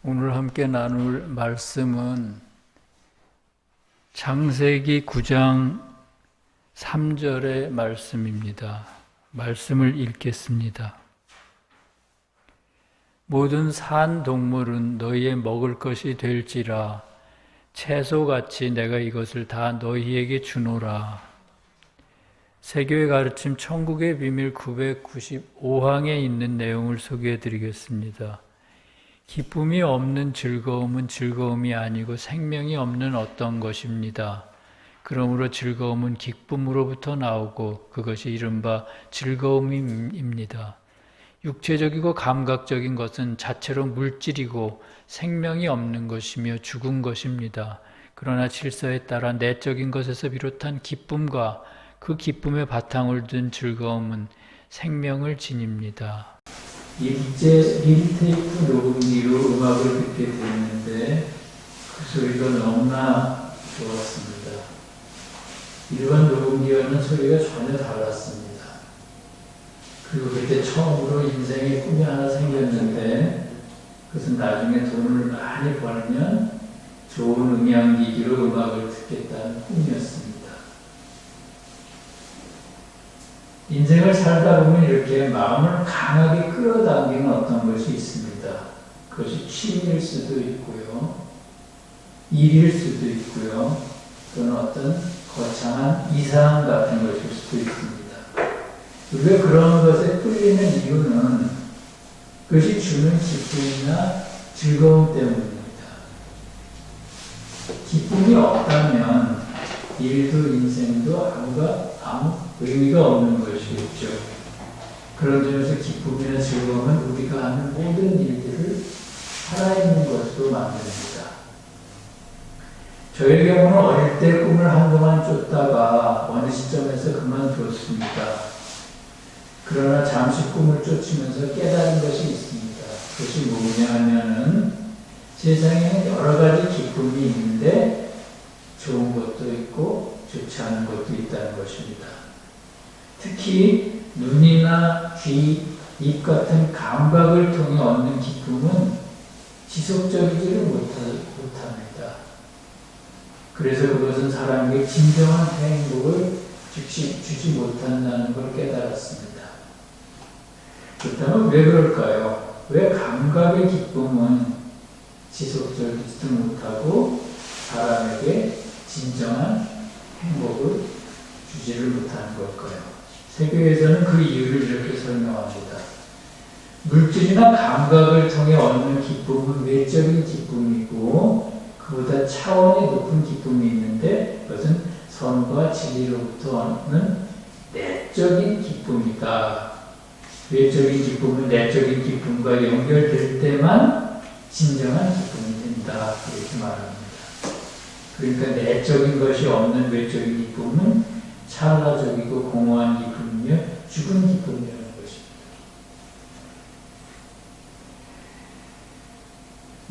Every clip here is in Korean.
오늘 함께 나눌 말씀은 창세기 9장 3절의 말씀입니다. 말씀을 읽겠습니다. 모든 산 동물은 너희의 먹을 것이 될지라 채소같이 내가 이것을 다 너희에게 주노라. 세교의 가르침 천국의 비밀 995항에 있는 내용을 소개해 드리겠습니다. 기쁨이 없는 즐거움은 즐거움이 아니고 생명이 없는 어떤 것입니다. 그러므로 즐거움은 기쁨으로부터 나오고 그것이 이른바 즐거움입니다. 육체적이고 감각적인 것은 자체로 물질이고 생명이 없는 것이며 죽은 것입니다. 그러나 질서에 따라 내적인 것에서 비롯한 기쁨과 그 기쁨의 바탕을 둔 즐거움은 생명을 지닙니다. 일제 밀테이프 녹음기로 음악을 듣게 됐는데 그 소리가 너무나 좋았습니다. 일반 녹음기와는 소리가 전혀 달랐습니다. 그리고 그때 처음으로 인생에 꿈이 하나 생겼는데 그것은 나중에 돈을 많이 벌면 좋은 음향기기로 음악을 듣겠다는 꿈이었습니다. 인생을 살다 보면 이렇게 마음을 강하게 끌어당기는 어떤 것이 있습니다. 그것이 취미일 수도 있고요, 일일 수도 있고요, 또는 어떤 거창한 이상 같은 것일 수도 있습니다. 우리가 그런 것에 끌리는 이유는 그것이 주는 기쁨이나 즐거움 때문입니다. 기쁨이 없다면 일도 인생도 아무 의미가 없는 것이겠죠. 그런 점에서 기쁨이나 즐거움은 우리가 하는 모든 일들을 살아있는 것으로 만듭니다. 저의 경우는 어릴 때 꿈을 한동안 쫓다가 어느 시점에서 그만두었습니다. 그러나 잠시 꿈을 쫓으면서 깨달은 것이 있습니다. 그것이 뭐냐 하면은 세상에는 여러 가지 기쁨이 있는데 좋은 것도 있고 좋지 않은 것도 있다는 것입니다. 특히 눈이나 귀, 입 같은 감각을 통해 얻는 기쁨은 지속적이지를 못합니다. 그래서 그것은 사람에게 진정한 행복을 주지 못한다는 걸 깨달았습니다. 그렇다면 왜 그럴까요? 왜 감각의 기쁨은 지속적이지도 못하고 사람에게 진정한 행복을 주지를 못하는 걸까요? 세교에서는 그 이유를 이렇게 설명합니다. 물질이나 감각을 통해 얻는 기쁨은 외적인 기쁨이고 그보다 차원이 높은 기쁨이 있는데 그것은 선과 진리로부터 얻는 내적인 기쁨이다. 외적인 기쁨은 내적인 기쁨과 연결될 때만 진정한 기쁨이 된다. 이렇게 말합니다. 그러니까 내적인 것이 없는 외적인 기쁨은 찰나적이고 공허한 기쁨이며 죽은 기쁨이라는 것입니다.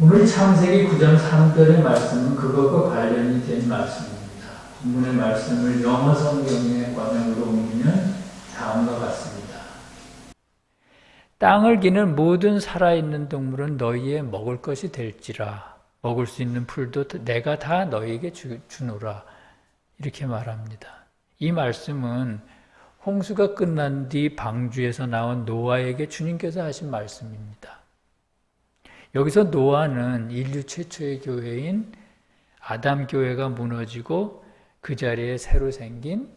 오늘 창세기 9장 3절의 말씀은 그것과 관련이 된 말씀입니다. 본문의 말씀을 영어 성경의 번역으로 옮기면 다음과 같습니다. 땅을 기는 모든 살아있는 동물은 너희의 먹을 것이 될지라. 먹을 수 있는 풀도 내가 다 너희에게 주노라. 이렇게 말합니다. 이 말씀은 홍수가 끝난 뒤 방주에서 나온 노아에게 주님께서 하신 말씀입니다. 여기서 노아는 인류 최초의 교회인 아담 교회가 무너지고 그 자리에 새로 생긴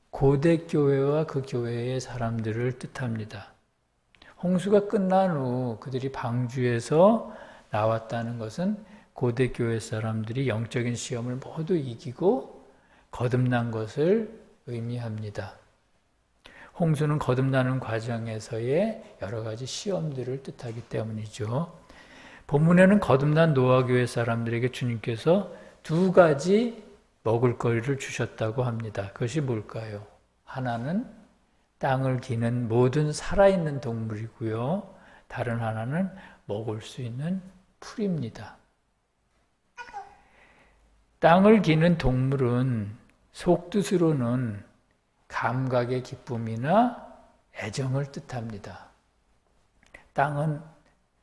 고대 교회와 그 교회의 사람들을 뜻합니다. 홍수가 끝난 후 그들이 방주에서 나왔다는 것은 고대 교회 사람들이 영적인 시험을 모두 이기고 거듭난 것을 의미합니다. 홍수는 거듭나는 과정에서의 여러 가지 시험들을 뜻하기 때문이죠. 본문에는 거듭난 노아 교회 사람들에게 주님께서 두 가지 먹을거리를 주셨다고 합니다. 그것이 뭘까요? 하나는 땅을 기는 모든 살아있는 동물이고요. 다른 하나는 먹을 수 있는 풀입니다. 땅을 기는 동물은 속뜻으로는 감각의 기쁨이나 애정을 뜻합니다. 땅은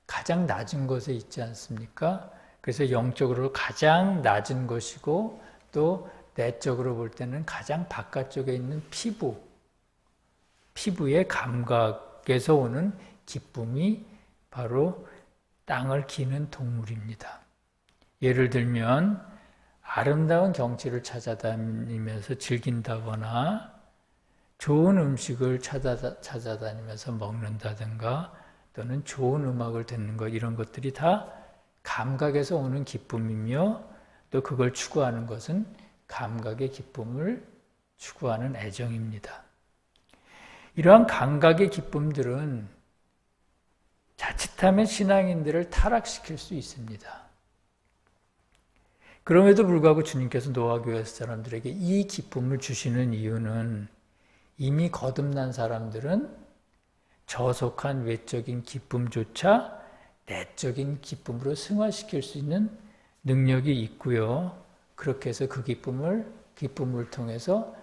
가장 낮은 곳에 있지 않습니까? 그래서 영적으로 가장 낮은 것이고 또 내적으로 볼 때는 가장 바깥쪽에 있는 피부의 감각에서 오는 기쁨이 바로 땅을 기는 동물입니다. 예를 들면 아름다운 경치를 찾아다니면서 즐긴다거나 좋은 음식을 찾아다니면서 먹는다든가 또는 좋은 음악을 듣는 것, 이런 것들이 다 감각에서 오는 기쁨이며 또 그걸 추구하는 것은 감각의 기쁨을 추구하는 애정입니다. 이러한 감각의 기쁨들은 자칫하면 신앙인들을 타락시킬 수 있습니다. 그럼에도 불구하고 주님께서 노아교회 사람들에게 이 기쁨을 주시는 이유는 이미 거듭난 사람들은 저속한 외적인 기쁨조차 내적인 기쁨으로 승화시킬 수 있는 능력이 있고요. 그렇게 해서 그 기쁨을 통해서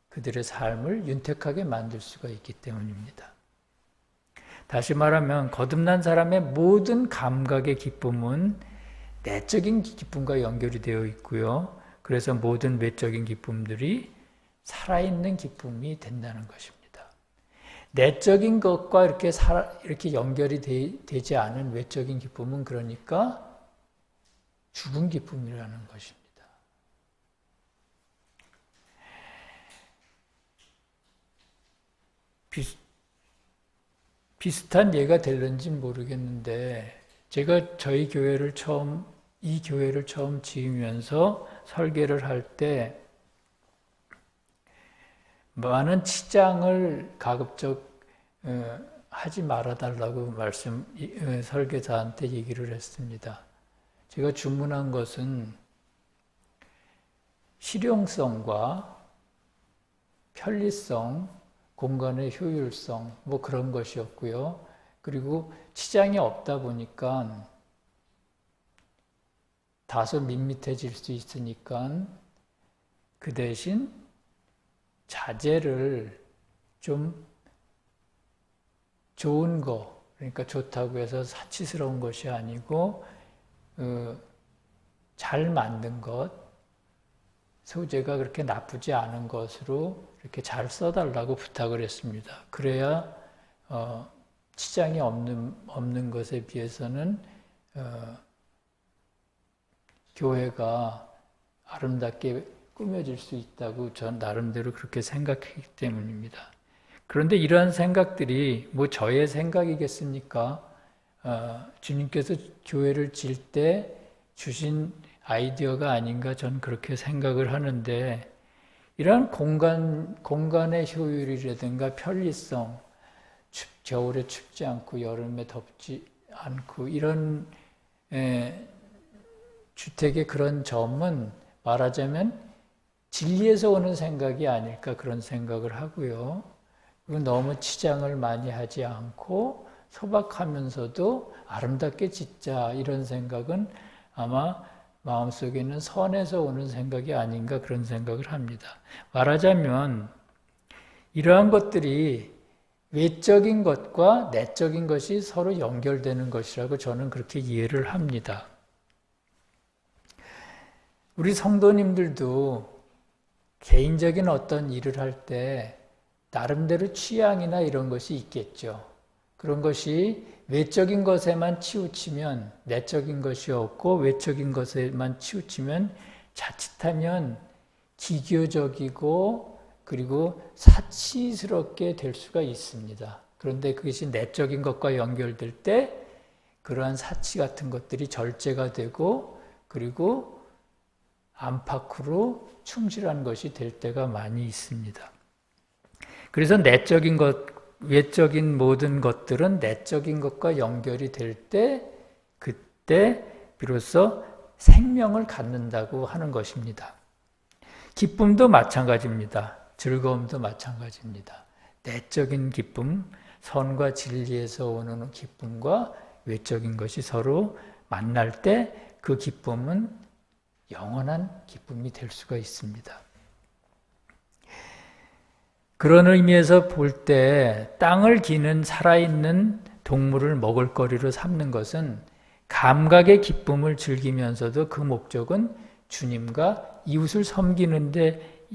그들의 삶을 윤택하게 만들 수가 있기 때문입니다. 다시 말하면 거듭난 사람의 모든 감각의 기쁨은 내적인 기쁨과 연결이 되어 있고요. 그래서 모든 외적인 기쁨들이 살아있는 기쁨이 된다는 것입니다. 내적인 것과 이렇게 연결이 되지 않은 외적인 기쁨은 그러니까 죽은 기쁨이라는 것입니다. 비슷한 예가 될는지 모르겠는데 제가 이 교회를 처음 지으면서 설계를 할 때 많은 치장을 가급적 하지 말아달라고 설계자한테 얘기를 했습니다. 제가 주문한 것은 실용성과 편리성, 공간의 효율성, 그런 것이었고요. 그리고 치장이 없다 보니까 다소 밋밋해질 수 있으니까 그 대신 자재를 좀 좋은 거, 그러니까 좋다고 해서 사치스러운 것이 아니고 잘 만든 것, 소재가 그렇게 나쁘지 않은 것으로 이렇게 잘 써달라고 부탁을 했습니다. 그래야 치장이 없는 것에 비해서는 교회가 아름답게 꾸며질 수 있다고 전 나름대로 그렇게 생각했기 때문입니다. 그런데 이러한 생각들이 저의 생각이겠습니까? 주님께서 교회를 지을 때 주신 아이디어가 아닌가 전 그렇게 생각을 하는데 이러한 공간의 효율이라든가 편리성, 겨울에 춥지 않고 여름에 덥지 않고 이런 주택의 그런 점은 말하자면 진리에서 오는 생각이 아닐까 그런 생각을 하고요. 그리고 너무 치장을 많이 하지 않고 소박하면서도 아름답게 짓자 이런 생각은 아마 마음속에 있는 선에서 오는 생각이 아닌가 그런 생각을 합니다. 말하자면 이러한 것들이 외적인 것과 내적인 것이 서로 연결되는 것이라고 저는 그렇게 이해를 합니다. 우리 성도님들도 개인적인 어떤 일을 할 때 나름대로 취향이나 이런 것이 있겠죠. 그런 것이 외적인 것에만 치우치면 내적인 것이 없고 외적인 것에만 치우치면 자칫하면 기교적이고 그리고 사치스럽게 될 수가 있습니다. 그런데 그것이 내적인 것과 연결될 때 그러한 사치 같은 것들이 절제가 되고 그리고 안팎으로 충실한 것이 될 때가 많이 있습니다. 그래서 내적인 것, 외적인 모든 것들은 내적인 것과 연결이 될 때 그때 비로소 생명을 갖는다고 하는 것입니다. 기쁨도 마찬가지입니다. 즐거움도 마찬가지입니다. 내적인 기쁨, 선과 진리에서 오는 기쁨과 외적인 것이 서로 만날 때 그 기쁨은 영원한 기쁨이 될 수가 있습니다. 그런 의미에서 볼 때 땅을 기는 살아있는 동물을 먹을거리로 삼는 것은 감각의 기쁨을 즐기면서도 그 목적은 주님과 이웃을 섬기는 데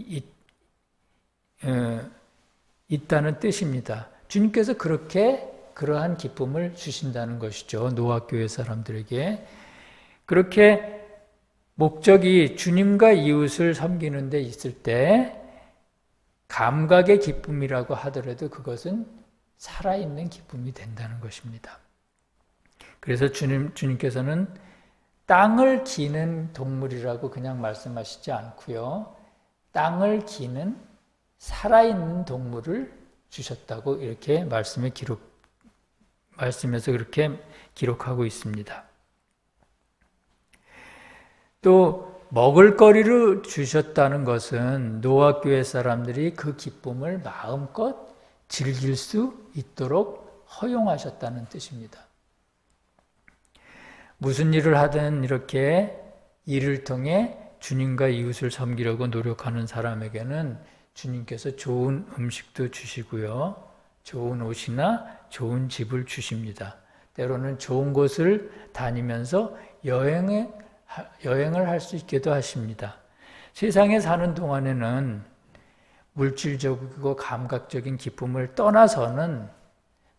있다는 뜻입니다. 주님께서 그러한 기쁨을 주신다는 것이죠. 노아교회 사람들에게. 그렇게 목적이 주님과 이웃을 섬기는 데 있을 때 감각의 기쁨이라고 하더라도 그것은 살아있는 기쁨이 된다는 것입니다. 그래서 주님께서는 땅을 기는 동물이라고 그냥 말씀하시지 않고요. 땅을 기는 살아있는 동물을 주셨다고 이렇게 말씀에서 그렇게 기록하고 있습니다. 또 먹을거리를 주셨다는 것은 노아교회 사람들이 그 기쁨을 마음껏 즐길 수 있도록 허용하셨다는 뜻입니다. 무슨 일을 하든 이렇게 일을 통해 주님과 이웃을 섬기려고 노력하는 사람에게는 주님께서 좋은 음식도 주시고요. 좋은 옷이나 좋은 집을 주십니다. 때로는 좋은 곳을 다니면서 여행을 할 수 있게도 하십니다. 세상에 사는 동안에는 물질적이고 감각적인 기쁨을 떠나서는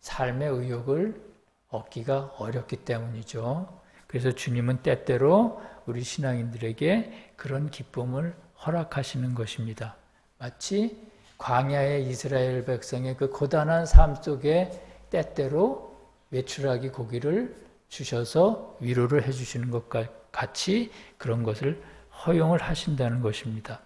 삶의 의욕을 얻기가 어렵기 때문이죠. 그래서 주님은 때때로 우리 신앙인들에게 그런 기쁨을 허락하시는 것입니다. 마치 광야의 이스라엘 백성의 그 고단한 삶 속에 때때로 외출하기 고기를 주셔서 위로를 해주시는 것과 같이 그런 것을 허용을 하신다는 것입니다.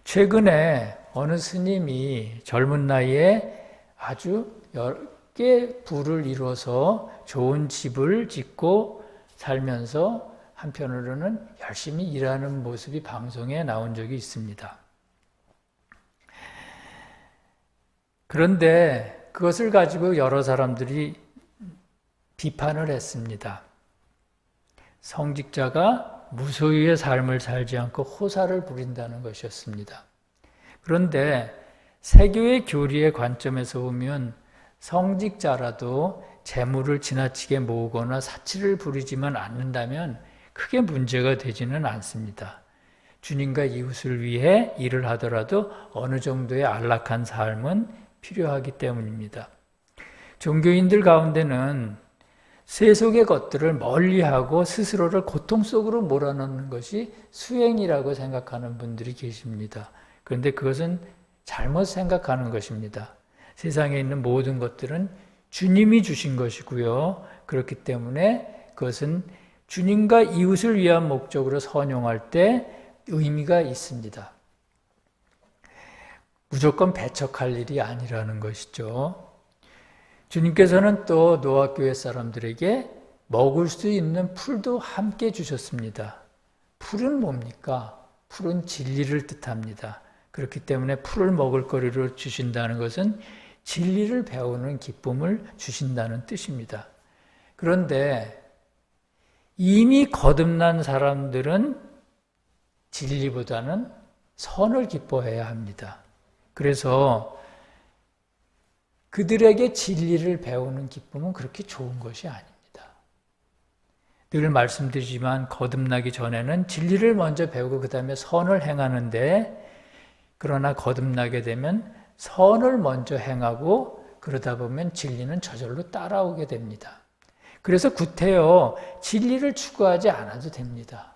최근에 어느 스님이 젊은 나이에 아주 여러 개 부를 이뤄서 좋은 집을 짓고 살면서 한편으로는 열심히 일하는 모습이 방송에 나온 적이 있습니다. 그런데 그것을 가지고 여러 사람들이 비판을 했습니다. 성직자가 무소유의 삶을 살지 않고 호사를 부린다는 것이었습니다. 그런데 세교의 교리의 관점에서 보면 성직자라도 재물을 지나치게 모으거나 사치를 부리지만 않는다면 크게 문제가 되지는 않습니다. 주님과 이웃을 위해 일을 하더라도 어느 정도의 안락한 삶은 필요하기 때문입니다. 종교인들 가운데는 세속의 것들을 멀리하고 스스로를 고통 속으로 몰아넣는 것이 수행이라고 생각하는 분들이 계십니다. 그런데 그것은 잘못 생각하는 것입니다. 세상에 있는 모든 것들은 주님이 주신 것이고요. 그렇기 때문에 그것은 주님과 이웃을 위한 목적으로 선용할 때 의미가 있습니다. 무조건 배척할 일이 아니라는 것이죠. 주님께서는 또 노아교회 사람들에게 먹을 수 있는 풀도 함께 주셨습니다. 풀은 뭡니까? 풀은 진리를 뜻합니다. 그렇기 때문에 풀을 먹을거리로 주신다는 것은 진리를 배우는 기쁨을 주신다는 뜻입니다. 그런데 이미 거듭난 사람들은 진리보다는 선을 기뻐해야 합니다. 그래서 그들에게 진리를 배우는 기쁨은 그렇게 좋은 것이 아닙니다. 늘 말씀드리지만 거듭나기 전에는 진리를 먼저 배우고 그 다음에 선을 행하는데, 그러나 거듭나게 되면 선을 먼저 행하고 그러다 보면 진리는 저절로 따라오게 됩니다. 그래서 구태여 진리를 추구하지 않아도 됩니다.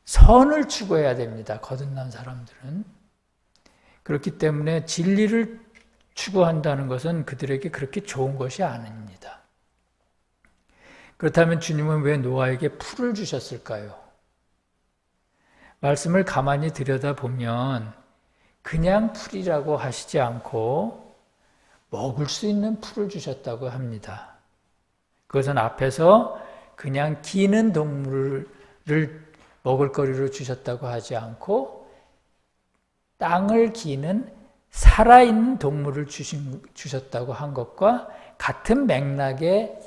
선을 추구해야 됩니다. 거듭난 사람들은. 그렇기 때문에 진리를 추구한다는 것은 그들에게 그렇게 좋은 것이 아닙니다. 그렇다면 주님은 왜 노아에게 풀을 주셨을까요? 말씀을 가만히 들여다보면 그냥 풀이라고 하시지 않고 먹을 수 있는 풀을 주셨다고 합니다. 그것은 앞에서 그냥 기는 동물을 먹을거리로 주셨다고 하지 않고 땅을 기는 살아있는 동물을 주셨다고 한 것과 같은 맥락의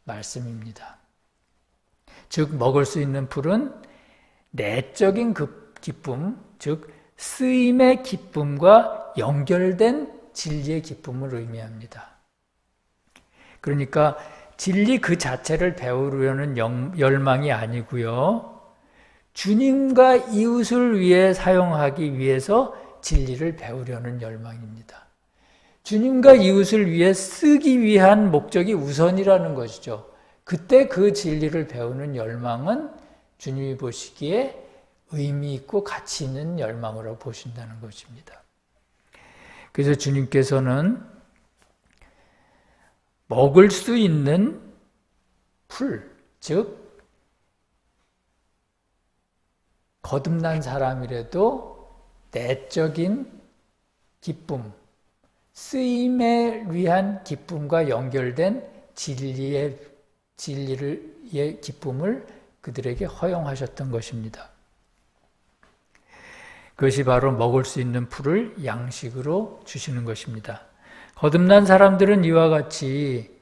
말씀입니다. 즉 먹을 수 있는 풀은 내적인 기쁨, 즉 쓰임의 기쁨과 연결된 진리의 기쁨을 의미합니다. 그러니까 진리 그 자체를 배우려는 열망이 아니고요. 주님과 이웃을 위해 사용하기 위해서 진리를 배우려는 열망입니다. 주님과 이웃을 위해 쓰기 위한 목적이 우선이라는 것이죠. 그때 그 진리를 배우는 열망은 주님이 보시기에 의미 있고 가치 있는 열망으로 보신다는 것입니다. 그래서 주님께서는 먹을 수 있는 풀, 즉 거듭난 사람이라도 내적인 기쁨, 쓰임에 위한 기쁨과 연결된 진리의 기쁨을 그들에게 허용하셨던 것입니다. 그것이 바로 먹을 수 있는 풀을 양식으로 주시는 것입니다. 거듭난 사람들은 이와 같이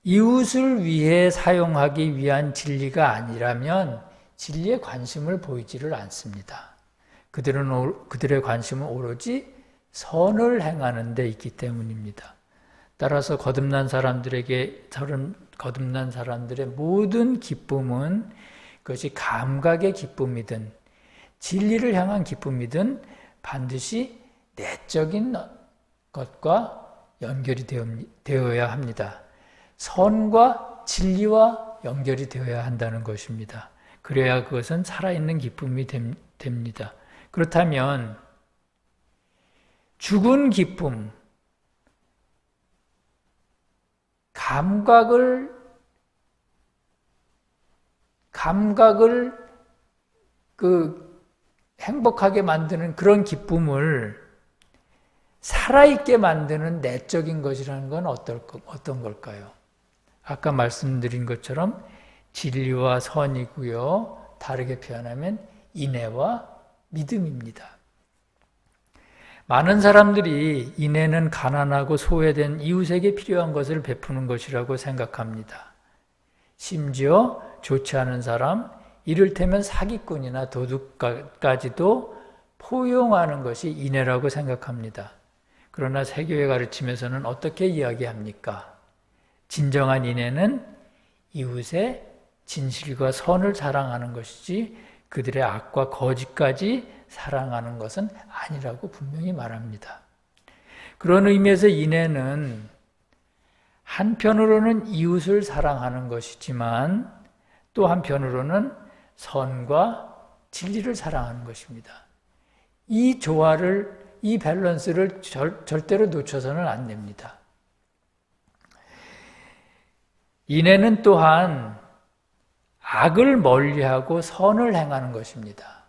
이웃을 위해 사용하기 위한 진리가 아니라면 진리에 관심을 보이지를 않습니다. 그들의 관심은 오로지 선을 행하는 데 있기 때문입니다. 따라서 거듭난 사람들의 모든 기쁨은 그것이 감각의 기쁨이든 진리를 향한 기쁨이든 반드시 내적인 것과 연결이 되어야 합니다. 선과 진리와 연결이 되어야 한다는 것입니다. 그래야 그것은 살아있는 기쁨이 됩니다. 그렇다면 죽은 기쁨, 감각을 행복하게 만드는 그런 기쁨을 살아있게 만드는 내적인 것이라는 건 어떤 걸까요? 아까 말씀드린 것처럼 진리와 선이고요. 다르게 표현하면 인애와 믿음입니다. 많은 사람들이 인애는 가난하고 소외된 이웃에게 필요한 것을 베푸는 것이라고 생각합니다. 심지어 좋지 않은 사람, 이를테면 사기꾼이나 도둑까지도 포용하는 것이 인애라고 생각합니다. 그러나 세교의 가르침에서는 어떻게 이야기합니까? 진정한 인애는 이웃의 진실과 선을 사랑하는 것이지 그들의 악과 거짓까지 사랑하는 것은 아니라고 분명히 말합니다. 그런 의미에서 인애는 한편으로는 이웃을 사랑하는 것이지만 또 한편으로는 선과 진리를 사랑하는 것입니다. 이 조화를, 이 밸런스를 절대로 놓쳐서는 안 됩니다. 인애는 또한 악을 멀리하고 선을 행하는 것입니다.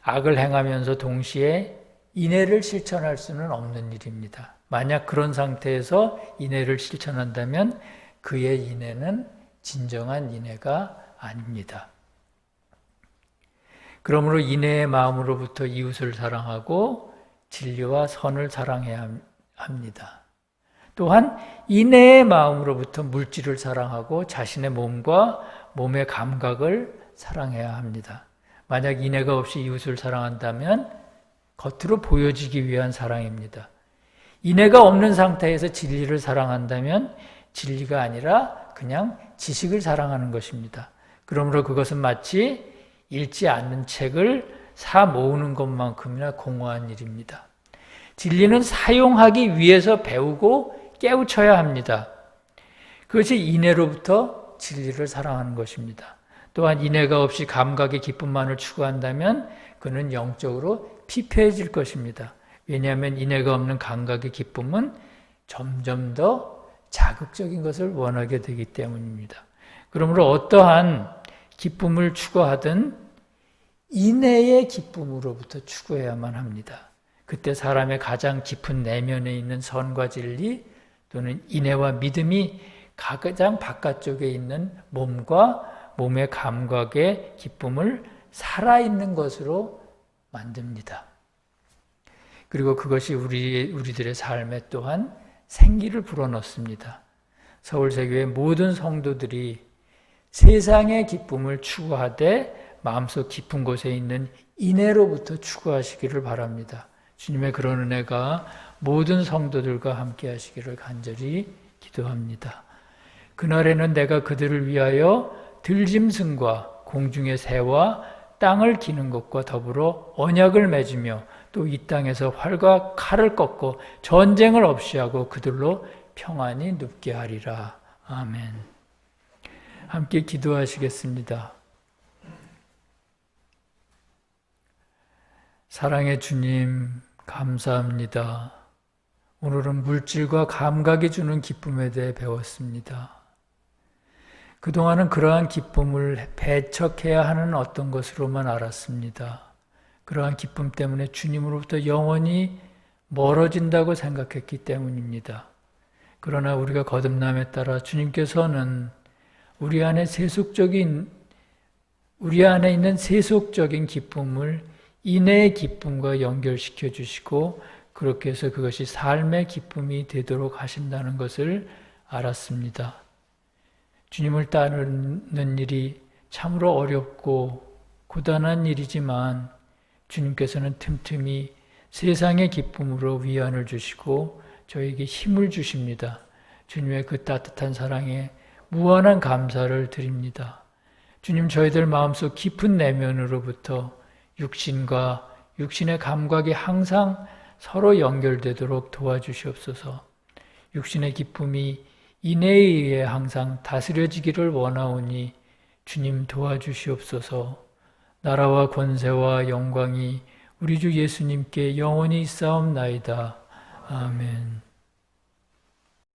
악을 행하면서 동시에 인애를 실천할 수는 없는 일입니다. 만약 그런 상태에서 인애를 실천한다면 그의 인애는 진정한 인애가 아닙니다. 그러므로 인애의 마음으로부터 이웃을 사랑하고 진리와 선을 사랑해야 합니다. 또한 인애의 마음으로부터 물질을 사랑하고 자신의 몸과 몸의 감각을 사랑해야 합니다. 만약 인애가 없이 이웃을 사랑한다면 겉으로 보여지기 위한 사랑입니다. 인애가 없는 상태에서 진리를 사랑한다면 진리가 아니라 그냥 지식을 사랑하는 것입니다. 그러므로 그것은 마치 읽지 않는 책을 사 모으는 것만큼이나 공허한 일입니다. 진리는 사용하기 위해서 배우고 깨우쳐야 합니다. 그것이 인애로부터 진리를 사랑하는 것입니다. 또한 인애가 없이 감각의 기쁨만을 추구한다면 그는 영적으로 피폐해질 것입니다. 왜냐하면 인애가 없는 감각의 기쁨은 점점 더 자극적인 것을 원하게 되기 때문입니다. 그러므로 어떠한 기쁨을 추구하든 인애의 기쁨으로부터 추구해야만 합니다. 그때 사람의 가장 깊은 내면에 있는 선과 진리 또는 인애와 믿음이 가장 바깥쪽에 있는 몸과 몸의 감각의 기쁨을 살아있는 것으로 만듭니다. 그리고 그것이 우리들의 삶에 또한 생기를 불어넣습니다. 서울세교의 모든 성도들이 세상의 기쁨을 추구하되 마음속 깊은 곳에 있는 인애로부터 추구하시기를 바랍니다. 주님의 그런 은혜가 모든 성도들과 함께 하시기를 간절히 기도합니다. 그날에는 내가 그들을 위하여 들짐승과 공중의 새와 땅을 기는 것과 더불어 언약을 맺으며 또 이 땅에서 활과 칼을 꺾고 전쟁을 없이 하고 그들로 평안히 눕게 하리라. 아멘. 함께 기도하시겠습니다. 사랑의 주님, 감사합니다. 오늘은 물질과 감각이 주는 기쁨에 대해 배웠습니다. 그동안은 그러한 기쁨을 배척해야 하는 어떤 것으로만 알았습니다. 그러한 기쁨 때문에 주님으로부터 영원히 멀어진다고 생각했기 때문입니다. 그러나 우리가 거듭남에 따라 주님께서는 우리 안에 있는 세속적인 기쁨을 인내의 기쁨과 연결시켜 주시고 그렇게 해서 그것이 삶의 기쁨이 되도록 하신다는 것을 알았습니다. 주님을 따르는 일이 참으로 어렵고 고단한 일이지만 주님께서는 틈틈이 세상의 기쁨으로 위안을 주시고 저에게 힘을 주십니다. 주님의 그 따뜻한 사랑에 무한한 감사를 드립니다. 주님, 저희들 마음속 깊은 내면으로부터 육신과 육신의 감각이 항상 서로 연결되도록 도와주시옵소서. 육신의 기쁨이 인내에 의해 항상 다스려지기를 원하오니 주님 도와주시옵소서. 나라와 권세와 영광이 우리 주 예수님께 영원히 있사옵나이다. 아멘.